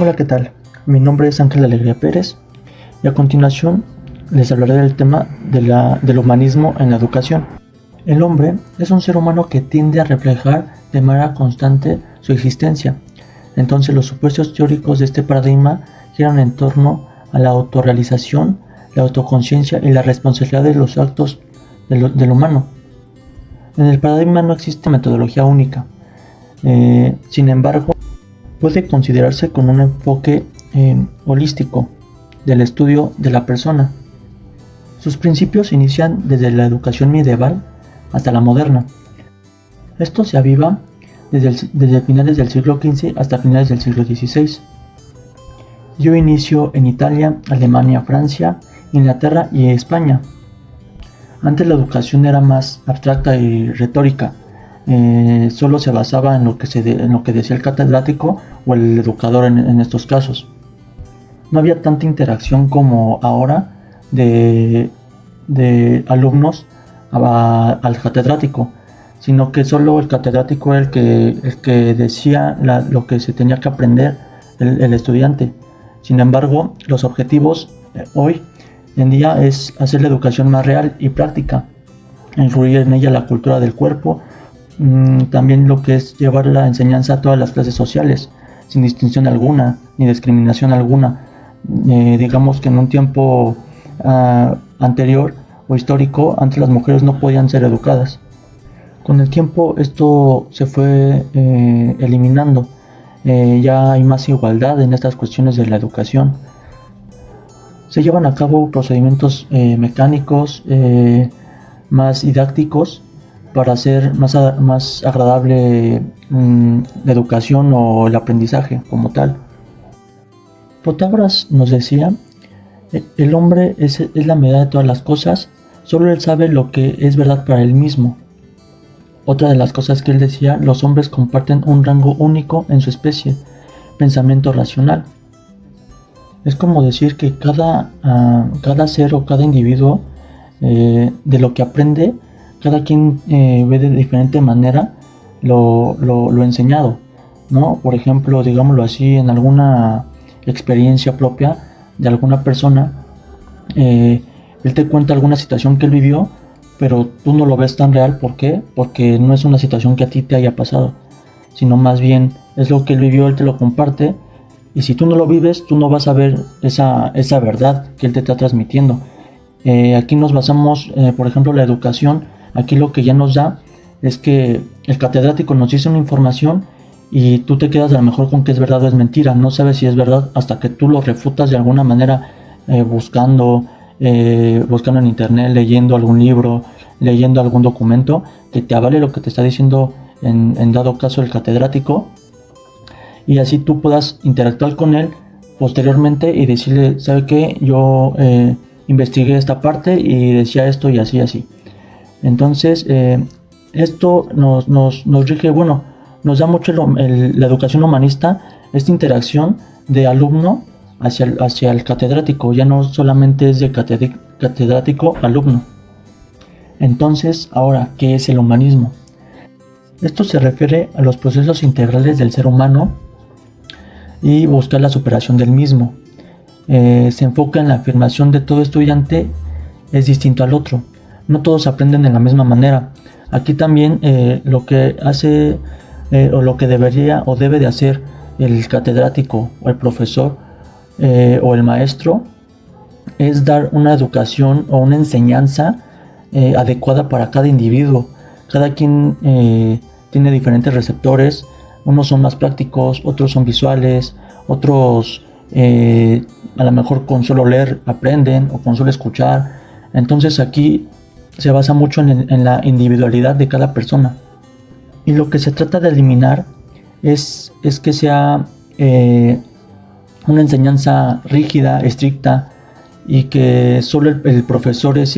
Hola, ¿qué tal? Mi nombre es Ángel Alegría Pérez y a continuación les hablaré del tema del humanismo en la educación. El hombre es un ser humano que tiende a reflejar de manera constante su existencia. Entonces los supuestos teóricos de este paradigma giran en torno a la autorrealización, la autoconciencia y la responsabilidad de los actos del humano. En el paradigma no existe metodología única. Sin embargo, puede considerarse con un enfoque holístico del estudio de la persona. Sus principios inician desde la educación medieval hasta la moderna. Esto se aviva desde finales del siglo XV hasta finales del siglo XVI. Dio inicio en Italia, Alemania, Francia, Inglaterra y España. Antes la educación era más abstracta y retórica. Solo se basaba en lo que decía el catedrático o el educador en estos casos. No había tanta interacción como ahora de alumnos al catedrático, sino que solo el catedrático era el que decía lo que se tenía que aprender el estudiante. Sin embargo, los objetivos hoy en día es hacer la educación más real y práctica, incluir en ella la cultura del cuerpo, también lo que es llevar la enseñanza a todas las clases sociales, sin distinción alguna, ni discriminación alguna. Digamos que en un tiempo anterior o histórico, antes las mujeres no podían ser educadas. Con el tiempo esto se fue eliminando. Ya hay más igualdad en estas cuestiones de la educación. Se llevan a cabo procedimientos mecánicos, más didácticos, para hacer más agradable la educación o el aprendizaje como tal. Protágoras nos decía: el hombre es la medida de todas las cosas, solo él sabe lo que es verdad para él mismo. Otra de las cosas que él decía: los hombres comparten un rango único en su especie, pensamiento racional. Es como decir que cada ser o cada individuo, de lo que aprende, cada quien ve de diferente manera lo enseñado, ¿no? Por ejemplo, digámoslo así, en alguna experiencia propia de alguna persona, él te cuenta alguna situación que él vivió, pero tú no lo ves tan real. ¿Por qué? Porque no es una situación que a ti te haya pasado, sino más bien es lo que él vivió, él te lo comparte, y si tú no lo vives, tú no vas a ver esa verdad que él te está transmitiendo. Aquí nos basamos, por ejemplo, la educación. Aquí lo que ya nos da es que el catedrático nos dice una información y tú te quedas a lo mejor con que es verdad o es mentira. No sabes si es verdad hasta que tú lo refutas de alguna manera, buscando en internet, leyendo algún libro, leyendo algún documento que te avale lo que te está diciendo en dado caso el catedrático, y así tú puedas interactuar con él posteriormente y decirle: ¿sabe qué? Yo investigué esta parte y decía esto y así así. Entonces esto nos rige, bueno, nos da mucho la educación humanista, esta interacción de alumno hacia el catedrático. Ya no solamente es de catedrático alumno. Entonces, ahora, ¿qué es el humanismo? Esto se refiere a los procesos integrales del ser humano y buscar la superación del mismo. Se enfoca en la afirmación de todo estudiante es distinto al otro. No todos aprenden de la misma manera. Aquí también lo que hace o lo que debería o debe de hacer el catedrático o el profesor o el maestro es dar una educación o una enseñanza adecuada para cada individuo. Cada quien tiene diferentes receptores. Unos son más prácticos, otros son visuales, otros a lo mejor con solo leer aprenden, o con solo escuchar. Entonces aquí se basa mucho en la individualidad de cada persona. Y lo que se trata de eliminar es que sea una enseñanza rígida, estricta, y que solo el profesor es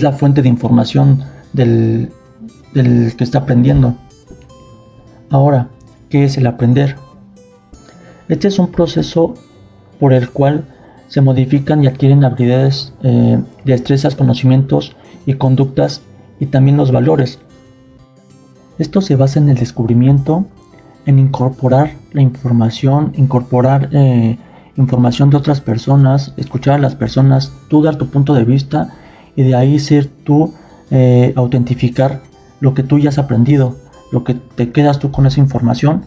la fuente de información del que está aprendiendo. Ahora, ¿qué es el aprender? Este es un proceso por el cual se modifican y adquieren habilidades, destrezas, conocimientos y conductas, y también los valores. Esto se basa en el descubrimiento, en incorporar la información, incorporar información de otras personas, escuchar a las personas, tú dar tu punto de vista y de ahí ser tú, autentificar lo que tú ya has aprendido, lo que te quedas tú con esa información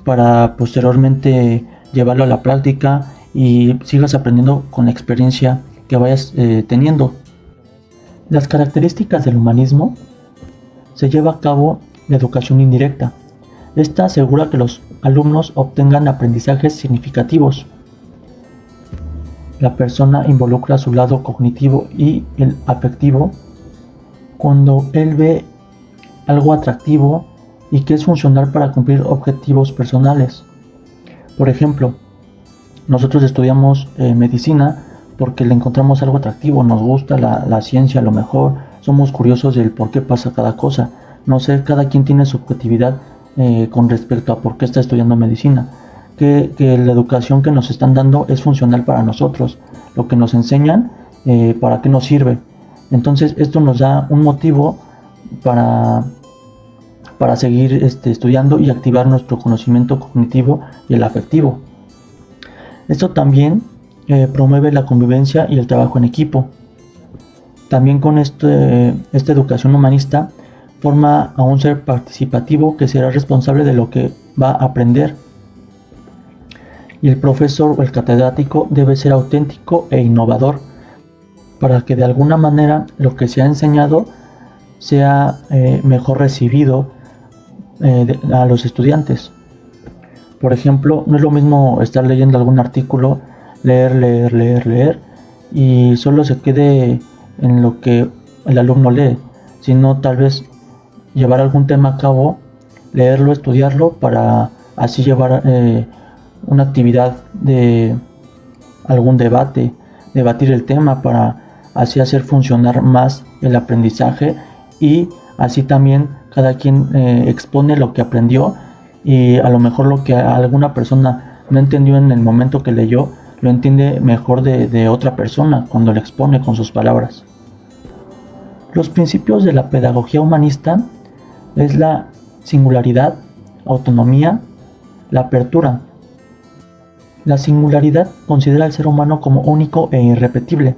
para posteriormente llevarlo a la práctica y sigas aprendiendo con la experiencia que vayas teniendo. Las características del humanismo: se lleva a cabo la educación indirecta. Esta asegura que los alumnos obtengan aprendizajes significativos. La persona involucra su lado cognitivo y el afectivo cuando él ve algo atractivo y que es funcional para cumplir objetivos personales. Por ejemplo, nosotros estudiamos medicina porque le encontramos algo atractivo, nos gusta la ciencia, a lo mejor somos curiosos del por qué pasa cada cosa. No sé, cada quien tiene su objetividad con respecto a por qué está estudiando medicina. Que la educación que nos están dando es funcional para nosotros, lo que nos enseñan, para qué nos sirve. Entonces esto nos da un motivo para seguir estudiando y activar nuestro conocimiento cognitivo y el afectivo. Esto también promueve la convivencia y el trabajo en equipo. También con esta educación humanista forma a un ser participativo que será responsable de lo que va a aprender. Y el profesor o el catedrático debe ser auténtico e innovador para que de alguna manera lo que se ha enseñado sea mejor recibido a los estudiantes. Por ejemplo, no es lo mismo estar leyendo algún artículo, leer y solo se quede en lo que el alumno lee, sino tal vez llevar algún tema a cabo, leerlo, estudiarlo para así llevar una actividad de algún debate, debatir el tema para así hacer funcionar más el aprendizaje y así también cada quien expone lo que aprendió y a lo mejor lo que alguna persona no entendió en el momento que leyó, lo entiende mejor de otra persona cuando le expone con sus palabras. Los principios de la pedagogía humanista es la singularidad, autonomía, la apertura. La singularidad considera al ser humano como único e irrepetible.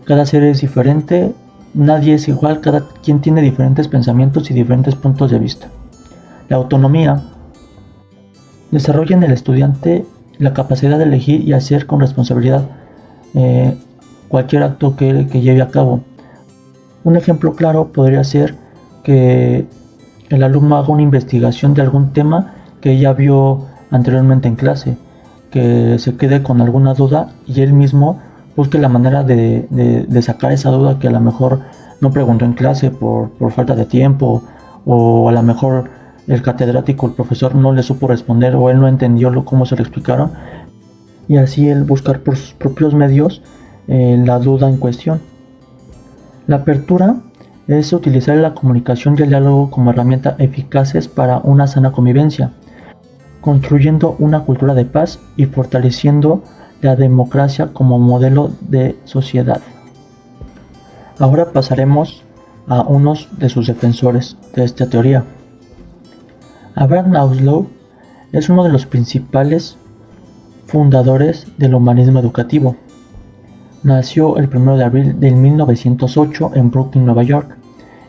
Cada ser es diferente, nadie es igual, cada quien tiene diferentes pensamientos y diferentes puntos de vista. La autonomía desarrolla en el estudiante la capacidad de elegir y hacer con responsabilidad cualquier acto que lleve a cabo. Un ejemplo claro podría ser que el alumno haga una investigación de algún tema que ya vio anteriormente en clase, que se quede con alguna duda y él mismo busque la manera de sacar esa duda que a lo mejor no preguntó en clase por falta de tiempo, o a lo mejor el catedrático, el profesor no le supo responder o él no entendió cómo se lo explicaron, y así él buscar por sus propios medios la duda en cuestión. La apertura es utilizar la comunicación y el diálogo como herramientas eficaces para una sana convivencia, construyendo una cultura de paz y fortaleciendo la democracia como modelo de sociedad. Ahora pasaremos a unos de sus defensores de esta teoría. Abraham Maslow es uno de los principales fundadores del humanismo educativo. Nació el 1 de abril de 1908 en Brooklyn, Nueva York,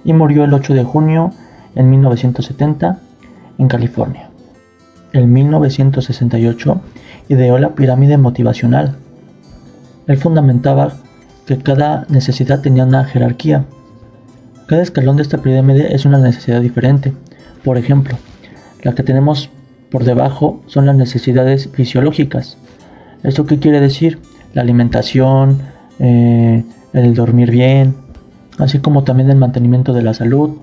y murió el 8 de junio en 1970 en California. En 1968 ideó la pirámide motivacional. Él fundamentaba que cada necesidad tenía una jerarquía. Cada escalón de esta pirámide es una necesidad diferente. Por ejemplo, la que tenemos por debajo son las necesidades fisiológicas. ¿Esto qué quiere decir? La alimentación, el dormir bien, así como también el mantenimiento de la salud,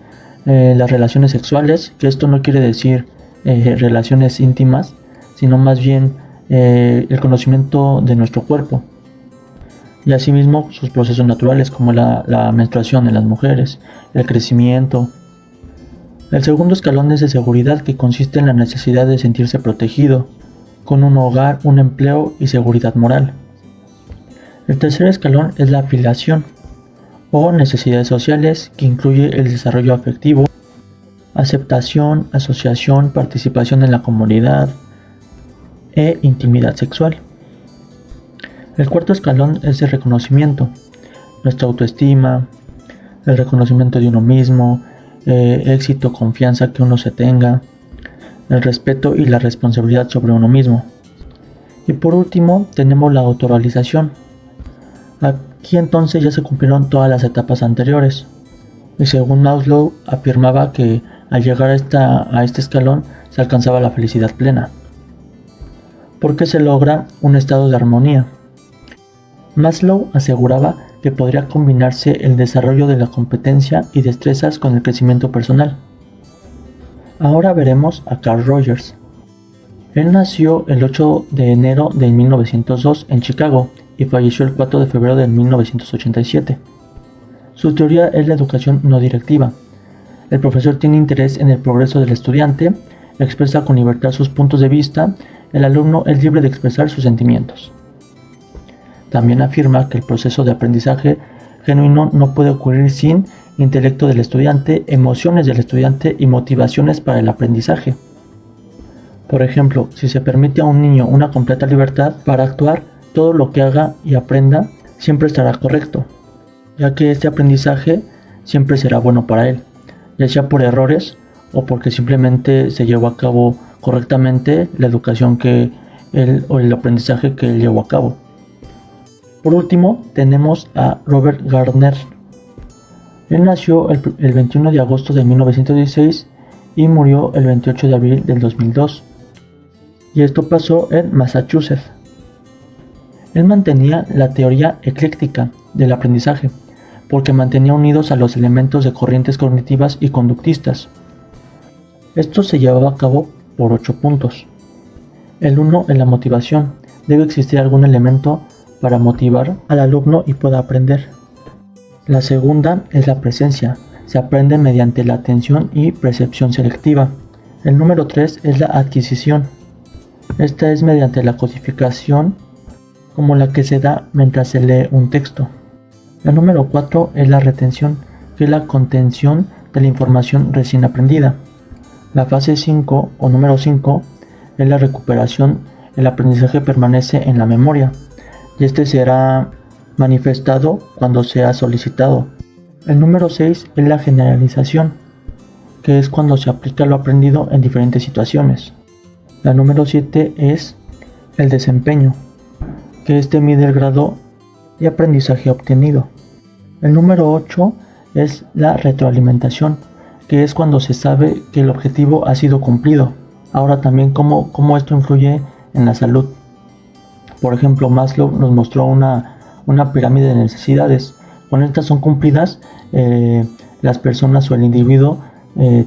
las relaciones sexuales, que esto no quiere decir relaciones íntimas, sino más bien el conocimiento de nuestro cuerpo. Y asimismo sus procesos naturales como la menstruación en las mujeres, el crecimiento. El segundo escalón es de seguridad, que consiste en la necesidad de sentirse protegido, con un hogar, un empleo y seguridad moral. El tercer escalón es la afiliación o necesidades sociales, que incluye el desarrollo afectivo, aceptación, asociación, participación en la comunidad, e intimidad sexual. El cuarto escalón es el reconocimiento, nuestra autoestima, el reconocimiento de uno mismo, éxito, confianza que uno se tenga, el respeto y la responsabilidad sobre uno mismo. Y por último tenemos la autorrealización. Aquí entonces ya se cumplieron todas las etapas anteriores. Y según Maslow afirmaba que al llegar a este escalón se alcanzaba la felicidad plena, porque se logra un estado de armonía. Maslow aseguraba que podría combinarse el desarrollo de la competencia y destrezas con el crecimiento personal. Ahora veremos a Carl Rogers. Él nació el 8 de enero de 1902 en Chicago y falleció el 4 de febrero de 1987. Su teoría es la educación no directiva. El profesor tiene interés en el progreso del estudiante, expresa con libertad sus puntos de vista, el alumno es libre de expresar sus sentimientos. También afirma que el proceso de aprendizaje genuino no puede ocurrir sin intelecto del estudiante, emociones del estudiante y motivaciones para el aprendizaje. Por ejemplo, si se permite a un niño una completa libertad para actuar, todo lo que haga y aprenda siempre estará correcto, ya que este aprendizaje siempre será bueno para él, ya sea por errores o porque simplemente se llevó a cabo correctamente la educación que él o el aprendizaje que él llevó a cabo. Por último, tenemos a Robert Gardner. Él nació el 21 de agosto de 1916 y murió el 28 de abril del 2002. Y esto pasó en Massachusetts. Él mantenía la teoría ecléctica del aprendizaje, porque mantenía unidos a los elementos de corrientes cognitivas y conductistas. Esto se llevaba a cabo por 8 puntos. El 1 es la motivación. Debe existir algún elemento para motivar al alumno y pueda aprender. La segunda es la presencia. Se aprende mediante la atención y percepción selectiva. El número 3 es la adquisición. Esta es mediante la codificación, como la que se da mientras se lee un texto. El número 4 es la retención, que es la contención de la información recién aprendida. La fase 5 o número 5 es la recuperación. El aprendizaje permanece en la memoria y este será manifestado cuando sea solicitado. El número 6 es la generalización, que es cuando se aplica lo aprendido en diferentes situaciones. La número 7 es el desempeño, que este mide el grado de aprendizaje obtenido. El número 8 es la retroalimentación, que es cuando se sabe que el objetivo ha sido cumplido. Ahora también cómo esto influye en la salud. Por ejemplo, Maslow nos mostró una pirámide de necesidades. Cuando estas son cumplidas, las personas o el individuo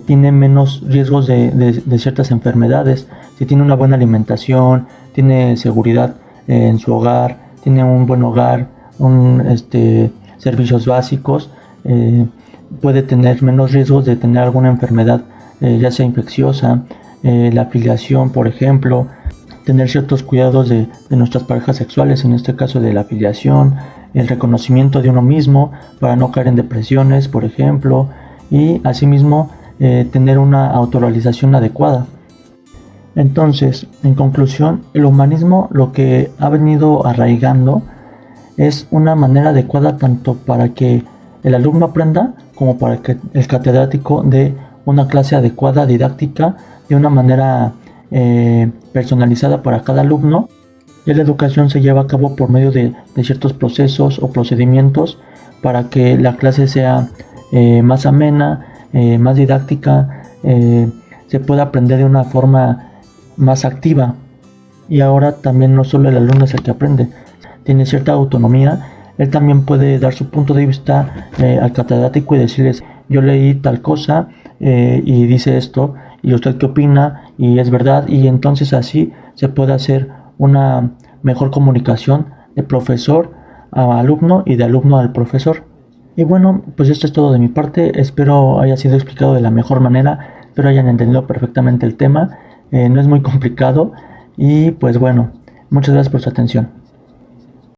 tiene menos riesgos de ciertas enfermedades. Si tiene una buena alimentación, tiene seguridad en su hogar, tiene un buen hogar, servicios básicos, puede tener menos riesgos de tener alguna enfermedad, ya sea infecciosa, la afiliación, por ejemplo, tener ciertos cuidados de nuestras parejas sexuales, en este caso de la afiliación, el reconocimiento de uno mismo para no caer en depresiones, por ejemplo, y asimismo tener una autorrealización adecuada. Entonces, en conclusión, el humanismo lo que ha venido arraigando es una manera adecuada tanto para que el alumno aprenda como para que el catedrático dé una clase adecuada, didáctica, de una manera personalizada para cada alumno. Y la educación se lleva a cabo por medio de ciertos procesos o procedimientos para que la clase sea más amena, más didáctica, se pueda aprender de una forma más activa. Y ahora también no solo el alumno es el que aprende, tiene cierta autonomía. Él también puede dar su punto de vista al catedrático y decirles: yo leí tal cosa y dice esto, y usted qué opina, y es verdad. Y entonces así se puede hacer una mejor comunicación de profesor a alumno y de alumno al profesor. Y bueno, pues esto es todo de mi parte. Espero haya sido explicado de la mejor manera, espero hayan entendido perfectamente el tema. No es muy complicado y pues bueno, muchas gracias por su atención.